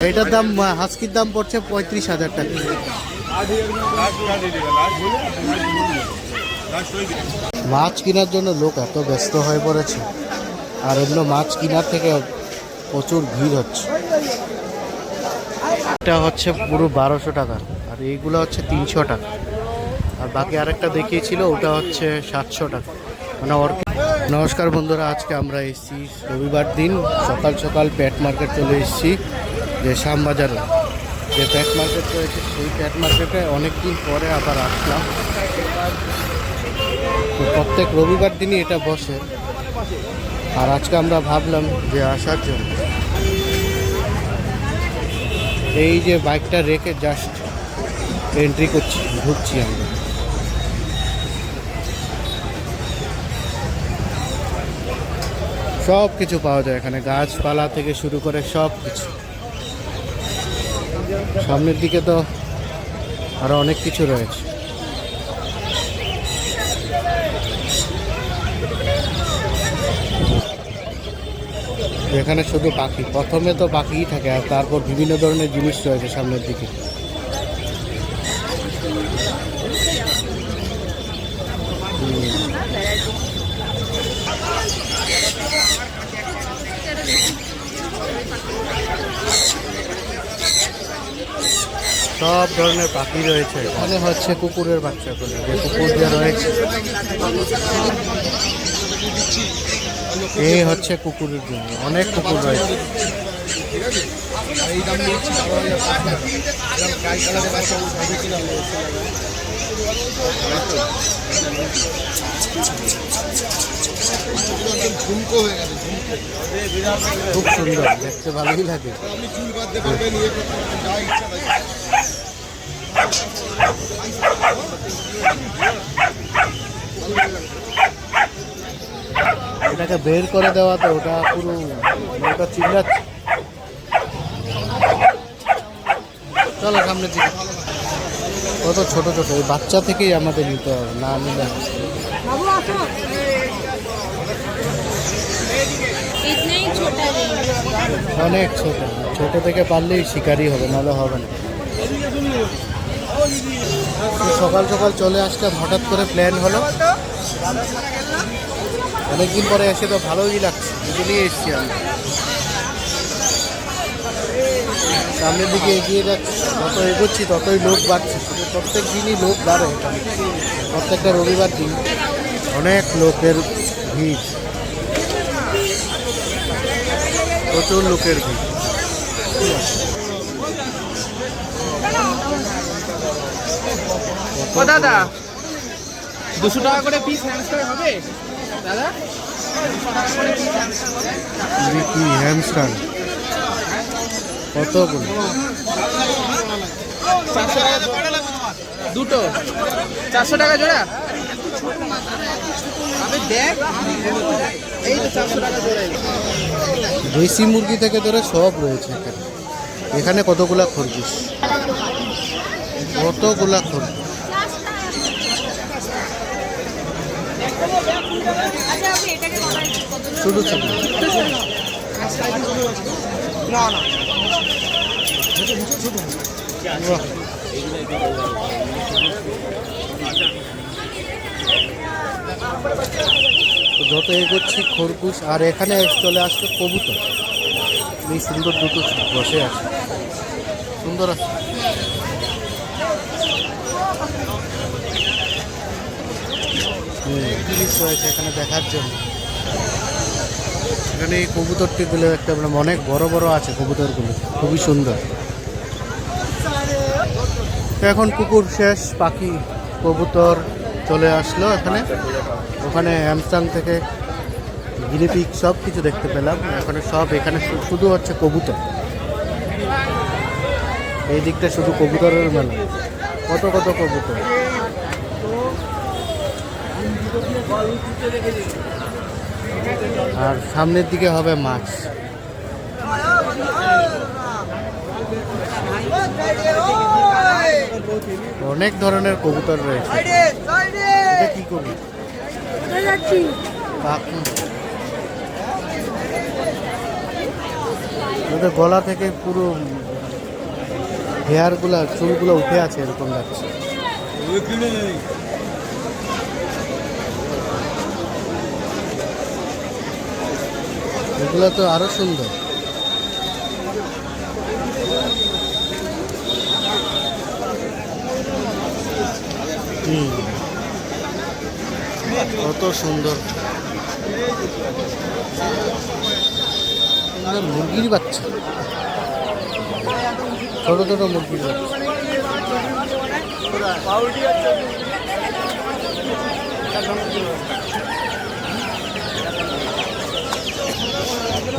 এটার দাম হাস্কির দাম পড়ছে 35,000 টাকা। মাছ কেনার জন্য লোক এত ব্যস্ত হয়ে পড়েছে, আর এগুলো মাছ কেনার থেকে প্রচুর ভিড় হচ্ছে। এটা হচ্ছে পুরো 1200 টাকা, আর এইগুলো হচ্ছে 300 টাকা, আর বাকি আরেকটা দেখিয়েছিল ওটা হচ্ছে 700 টাকা। মানে নমস্কার বন্ধুরা, আজকে আমরা এসেছি রবিবার দিন সকাল সকাল প্যাট মার্কেট চলে এসেছি। যে শ্যামবাজারে যে প্যাট মার্কেট রয়েছে, সেই প্যাট মার্কেটে অনেক দিন পরে আবার আসলাম। তো প্রত্যেক রবিবার দিনই এটা বসে, আর আজকে আমরা ভাবলাম যে আসার জন্য। এই যে বাইকটা রেখে জাস্ট এন্ট্রি করছি, ঢুকছি আমরা। সব কিছু পাওয়া যায় এখানে, গাছপালা থেকে শুরু করে সব কিছু। সামনের দিকে তো আরো অনেক কিছু রয়েছে। এখানে শুধু পাখি, প্রথমে তো পাখিই থাকে, আর তারপর বিভিন্ন ধরনের জিনিস রয়েছে সামনের দিকে। সব ধরনের পাখি রয়েছে এখানে। হচ্ছে কুকুরের বাচ্চাগুলো, যে কুকুর যে রয়েছে এই হচ্ছে কুকুরের জন্য, অনেক কুকুর রয়েছে। খুব সুন্দর দেখতে, ভালোই লাগে। এটাকে বের করে দেওয়া, তো ওটা পুরো ওটা চিল্লাচ্ছে। চলো সামনের দিকে। কত ছোট ছোট, ওই বাচ্চা থেকেই আমাদের নিতে হবে, না নিলে অনেক ছোট। ছোট থেকে পারলেই শিকারি হবে, নাহলে হবে না। সকাল সকাল চলে আসলাম, হঠাৎ করে প্ল্যান হলো। অনেকদিন পরে এসে তো ভালোই লাগছে, নিয়ে এসছি আমি। সামনের দিকে এগিয়ে যাচ্ছি, যত এগোচ্ছি ততই লোক বাড়ছে। প্রত্যেক দিনই লোক বাড়ে এখানে, প্রত্যেকটা রবিবার দিন অনেক লোকের ভিড়, প্রচুর লোকের ভিড়। ও দাদা, 200 টাকা করে পিস হ্যামস্টার হবে দাদা? কি হ্যামস্টার কতগুলো? 400 টাকা দুটো, 400 টাকা জোড়া। আবে দেখ, এই তো 400 টাকা জোড়া। দেশি মুরগি থেকে ধরে সব রয়েছে এখানে। এখানে কতগুলা খরগোশ, কতগুলা খরগোশ। শুধু ছোট না না, যত এগোচ্ছি খরগোশ, আর এখানে চলে আসছে কবুতর। এই সুন্দর দুটো বসে আছে, সুন্দর আছে। জিনিস রয়েছে এখানে দেখার জন্য। এখানে এই কবুতরটিগুলো একটা মানে অনেক বড় বড় আছে, কবুতরগুলো খুবই সুন্দর। এখন কুকুর শেষ, পাখি কবুতর চলে আসলো এখানে। ওখানে হ্যামস্টার থেকে গিনিপিগ সব কিছু দেখতে পেলাম। এখানে সব, এখানে শুধু হচ্ছে কবুতর। এই দিকটা শুধু কবুতরের মেলা, কত কত কবুতর। আর সামনের দিকে হবে মাছ। অনেক ধরনের কবুতর রয়েছে। এটা কি করবি? ওদের গলা থেকে পুরো হেয়ারগুলা চুলগুলো উঠে আছে এরকম লাগছে। এগুলো তো আরো সুন্দর। কত সুন্দর সুন্দর মুরগির বাচ্চা, ছোট ছোট মুরগির বাচ্চা।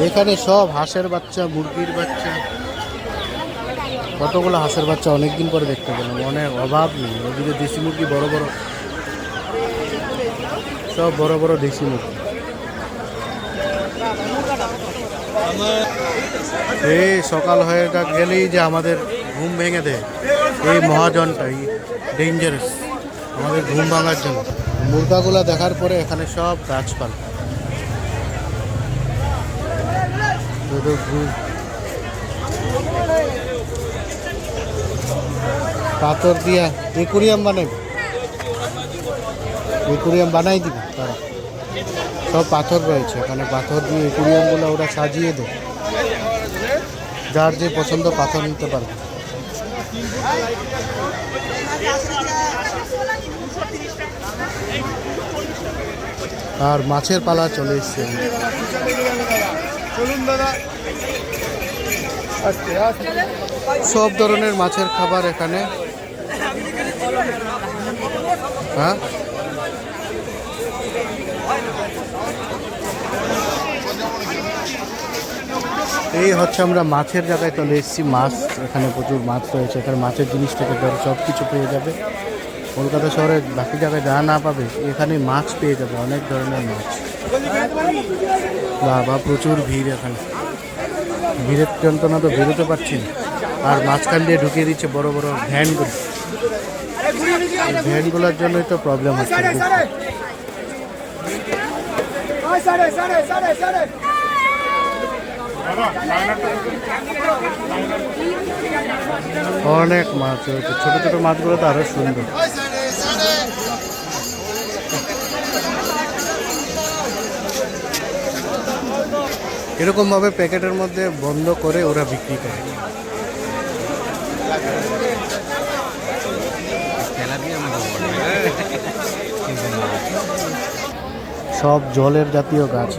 এখানে সব হাঁসের বাচ্চা, মুরগির বাচ্চা, কতগুলো হাঁসের বাচ্চা অনেকদিন পরে দেখতে পেলাম। অনেক অভাব নেই। ওদিকে দেশি মুরগি বড় বড়, সব বড় বড় দেশি মুরগি। এই সকাল হয়ে গেলেই যে আমাদের ঘুম ভেঙে দেয় এই মহাজনটাই ডেঞ্জারাস আমাদের ঘুম ভাঙার জন্য। মুরগাগুলা দেখার পরে এখানে সব গাছপালা, পাথর দিয়া একুরিয়াম বানাই দিবে তারা। সব পাথর রয়েছে এখানে, পাথর দিয়ে একুরিয়ামগুলো ওরা সাজিয়ে দেয়। যার যে পছন্দ পাথর নিতে পারবে। আর মাছের পালা চলে এসছে। সব ধরনের মাছের খাবার এখানে। হ্যাঁ, এই হচ্ছে আমরা মাছের জায়গায় চলে এসেছি। মাছ এখানে প্রচুর মাছ রয়েছে। এখানে মাছের জিনিস থেকে ধরে সব কিছু পেয়ে যাবে। কলকাতা শহরে বাকি জায়গায় যা না পাবে এখানে মাছ পেয়ে যাবে, অনেক ধরনের মাছ। বাবা প্রচুর ভিড় এখানে, ভিড়ের যন্ত্রণা তো বেরোতে পারছি না। আর মাঝখান দিয়ে ঢুকিয়ে দিচ্ছে বড় বড় ভ্যানগুলো। ভ্যানগুলোর জন্যই তো প্রবলেম হচ্ছে। অনেক মাছ রয়েছে, ছোট ছোট মাছগুলো তো আরো সুন্দর। এরকম ভাবে প্যাকেটের মধ্যে বন্ধ করে ওরা বিক্রি করে। সব জলের জাতীয় গাছ,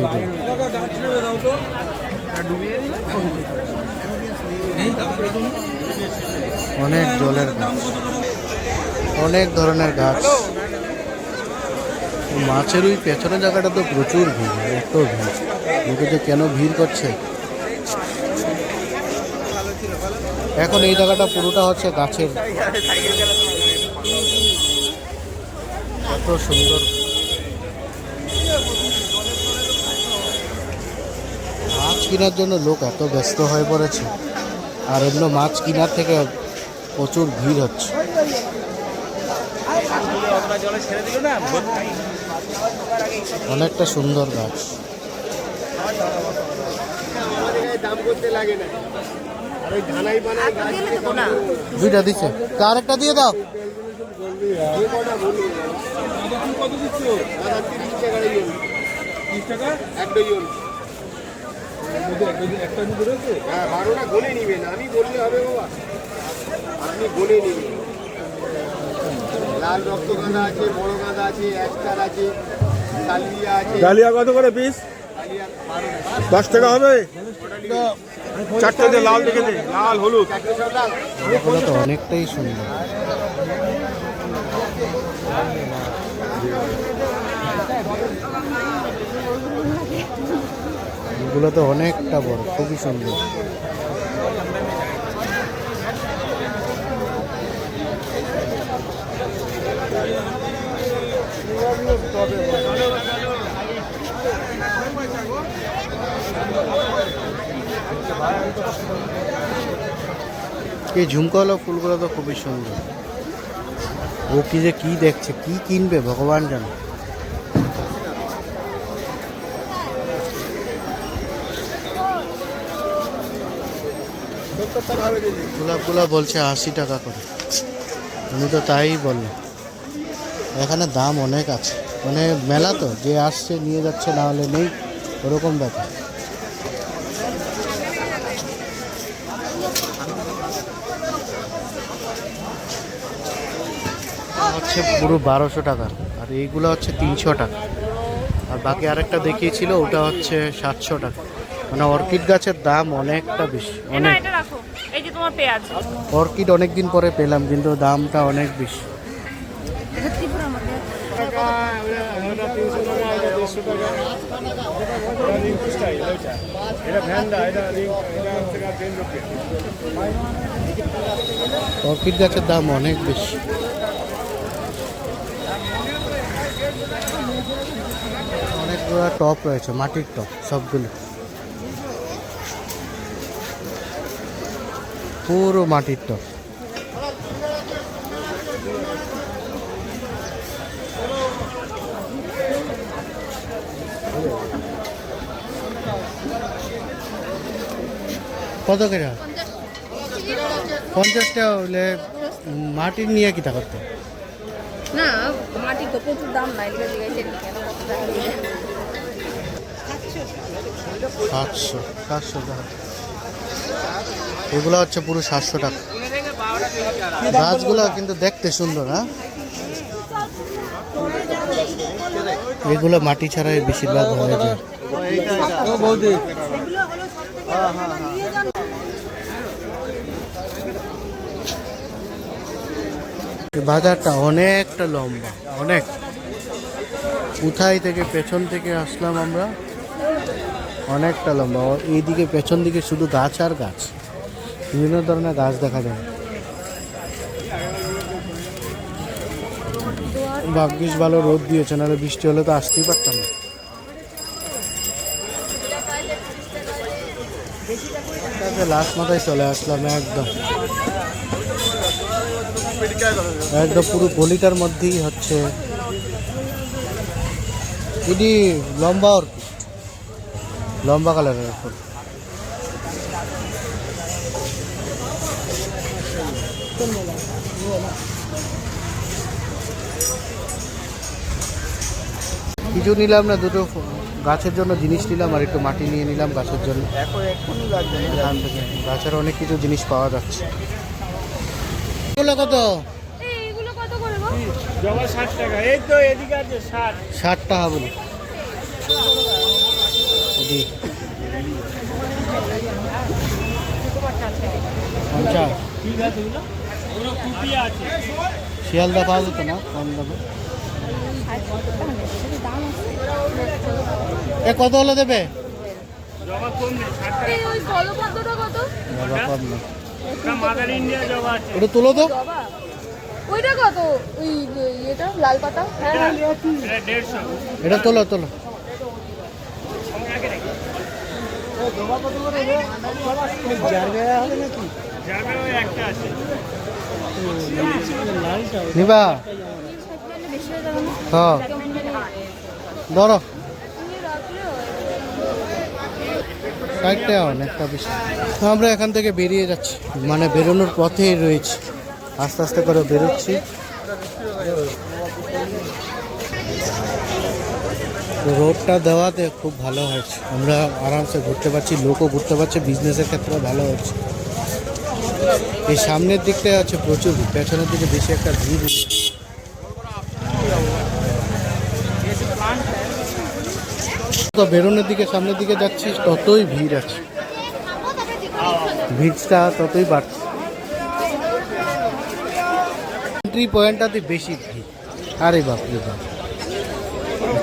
অনেক জলের গাছ, অনেক ধরনের গাছ। মাছের ওই পেছনের জায়গাটা তো প্রচুর ভিড়, এত ভিড়। লোকে যে কেন ভিড় করছে। এখন এই জায়গাটা পুরোটা হচ্ছে গাছের। এত সুন্দর। মাছ কেনার জন্য লোক এত ব্যস্ত হয়ে পড়েছে। আর এগুলো মাছ কেনার থেকে প্রচুর ভিড় হচ্ছে। অনেকটা সুন্দর গাছ। দুইটা দিচ্ছে, তার একটা দিয়ে দাও। লাল রক্তগাঁদা আছে, বড় গাঁদা আছে, একটার আছে, ডালিয়া আছে। ডালিয়া কত করে পিস? 10 টাকা হবে। চারটে দিয়ে লাল দেখে দে, লাল হলুদ। এগুলো তো অনেকটাই সুন্দর। এগুলো তো অনেকটা বড়, খুবই সুন্দর। এই ঝুমকাওয়ালা ফুলগুলো তো খুবই সুন্দর। ও কি যে কি দেখছে, কি কিনবে ভগবান জানে। টাকা হবে কেজি। গোলাপগুলো বলছে 80 টাকা করে। উনি তো তাই বললো। এখানে দাম অনেক আছে, মানে মেলা তো, যে আসছে নিয়ে যাচ্ছে, না হলে নেই, ওরকম ব্যাপার। হচ্ছে পুরো 1200 টাকা, আর এইগুলো হচ্ছে 300 টাকা। আর বাকি আরেকটা দেখিয়েছিল, ওটা হচ্ছে 700 টাকা। মানে অর্কিড গাছের দাম অনেকটা বেশি, অনেক। এটা রাখো, এই যে তোমার পেঁয়াজ। অর্কিড অনেকদিন পরে পেলাম, কিন্তু দামটা অনেক বেশি। এটা ত্রিপুরা আমাদের। টাকা, এটা 300 টাকা, এটা 150 টাকা। এটা রিং স্টাইল, এটা ভ্যান্ডা, এটা রিং, এটা হচ্ছে গিয়ে 3 রুপি। অর্কিড গাছের দাম অনেক বেশি। অনেকগুলো টপ রয়েছে, মাটির টপ সবগুলো, পুরো মাটির টপ। কত করে? 50 টাকা হলে মাটির নিয়ে কিটা করতে? না, মাটি তো প্রচুর দাম নাই, এটা জিজ্ঞাসা কেন কত টাকা দিয়ে? 700 টাকা। এগুলো হচ্ছে পুরো 700 টাকা। গাছগুলো কিন্তু দেখতে সুন্দর, হ্যাঁ। এগুলো মাটি ছাড়াই বেশিরভাগ হয়ে যায়। বাজারটা অনেকটা লম্বা, অনেক। কোথায় থেকে পেছন থেকে আসলাম আমরা, অনেকটা লম্বা। এইদিকে পেছন দিকে শুধু গাছ আর গাছ, বিভিন্ন ধরনের গাছ দেখা যায়। ভাগ্যিস ভালো রোদ দিয়েছে, নাহলে বৃষ্টি হলে তো আসতেই পারতাম না। লাস্ট মাথায় চলে আসলাম, একদম একদম পুরো গলিটার মধ্যেই হচ্ছে। এটি লম্বা অর্কিড, লম্বা কালারের ফুল। কিছু নিলাম না, দুটো গাছের জন্য জিনিস নিলাম, আর একটু মাটি নিয়ে নিলাম গাছের জন্য। এখান থেকে গাছের অনেক কিছু জিনিস পাওয়া যাচ্ছে। এগুলো কত? এইগুলো কত করে গো? জবা 60 টাকা। এই তো এদিকে আছে 60। 60 টাকা বলি। জি 50। ঠিক আছে এগুলো? ওগুলো কুপি আছে। শিয়ালদা পাওয়া যেত না কম দামে? এ কত হলে দেবে? জবা কম নেই, 60 টাকা। এই ওই জলপদ্মটা কত? বাবা কম না, এটা মাদার ইন্ডিয়া জবা আছে। ওটা তুলো তো। জবা ওইটা কত? ওই এটা লাল পাতা। হ্যাঁ এটা 150। এটা তোলো তোলো। যাবে ওই একটা আছে। নিবা? বেশি হয়ে যাবে না? হ্যাঁ ধরো। 60 টাকা অনেকটা বেশি। তো আমরা এখান থেকে বেরিয়ে যাচ্ছি, মানে বেরোনোর পথেই রয়েছি, আস্তে আস্তে করে বেরোচ্ছি। রোডটা দেওয়াতে খুব ভালো হয়েছে, আমরা আরামসে ঘুরতে পারছি, লোকও ঘুরতে পারছে, বিজনেসের ক্ষেত্রে ভালো হচ্ছে। এই সামনের দিকটায় আছে প্রচুর ভিড়, পেছনের দিকে বেশি একটা ভিড় নেই। তো বেরোনোর দিকে, সামনের দিকে যাচ্ছি, ততই ভিড় আছে, ভিড়টা ততই বাড়ছে। এন্ট্রি পয়েন্টটাতে বেশি ভিড়। আরে বাপরে বাপ,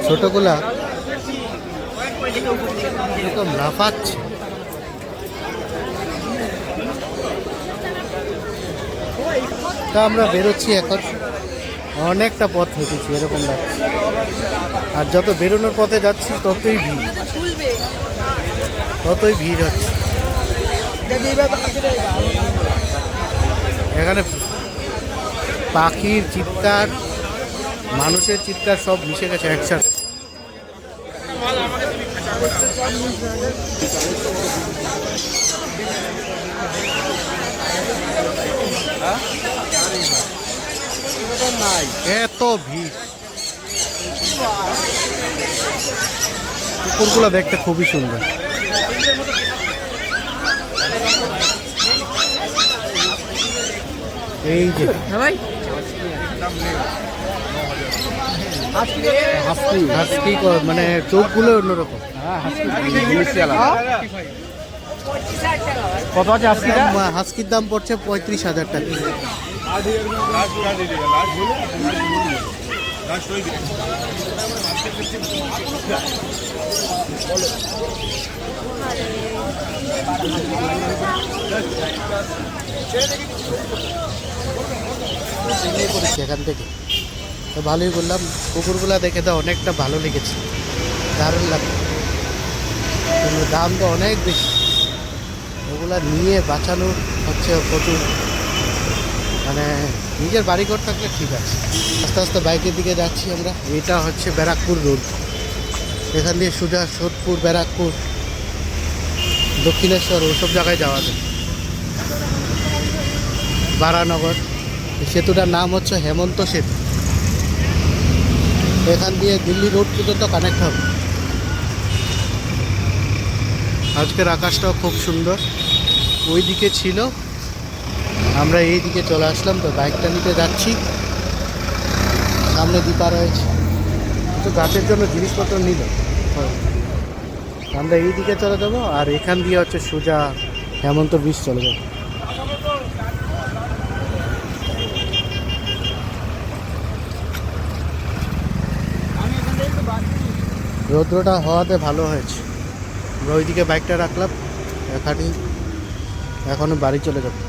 ছোটগুলা এরকম লাফাচ্ছে। তা আমরা বেরোচ্ছি এখন, অনেকটা পথ হেঁটেছি এরকম লাগছে। আর যত বেরোনোর পথে যাচ্ছি ততই ভিড়, ততই ভিড় হচ্ছে। এখানে পাখির চিৎকার, মানুষের চিৎকার সব মিশে গেছে একসাথে। এত ভিড়। কুকুরগুলো দেখতে খুবই সুন্দর। এই যে হাস্কি মানে চোখগুলো অন্যরকম। কত আছে আজকিটা? হাস্কির দাম পড়ছে 35,000 টাকা। সেখান থেকে তো ভালোই বললাম, কুকুরগুলা দেখে তো অনেকটা ভালো লেগেছে, দারুণ লাগে, কিন্তু দাম তো অনেক বেশি। ওগুলা নিয়ে বাঁচানো হচ্ছে প্রচুর, মানে নিজের বাড়ি ঘর থাকলে ঠিক আছে। আস্তে আস্তে বাইকের দিকে যাচ্ছি আমরা। এটা হচ্ছে ব্যারাকপুর রোড, এখান দিয়ে সোজা সোদপুর, ব্যারাকপুর, দক্ষিণেশ্বর ওসব জায়গায় যাওয়া যায়। বারানগর, এই সেতুটার নাম হচ্ছে হেমন্ত সেতু। এখান দিয়ে দিল্লি রোড পর্যন্ত কানেক্ট হবে। আজকের আকাশটাও খুব সুন্দর। ওই দিকে ছিল, আমরা এই দিকে চলে আসলাম, তো বাইকটা নিতে যাচ্ছি। সামনে দীপা রয়েছে, তো গাছের জন্য জিনিসপত্র নিল। আমরা এই দিকে চলে যাবো, আর এখান দিয়ে হচ্ছে সোজা হেমন্ত ব্রিজ চলে যাবো। রৌদ্রটা হওয়াতে ভালো হয়েছে। আমরা ওইদিকে বাইকটা রাখলাম, এখনই বাড়ি চলে যাবো।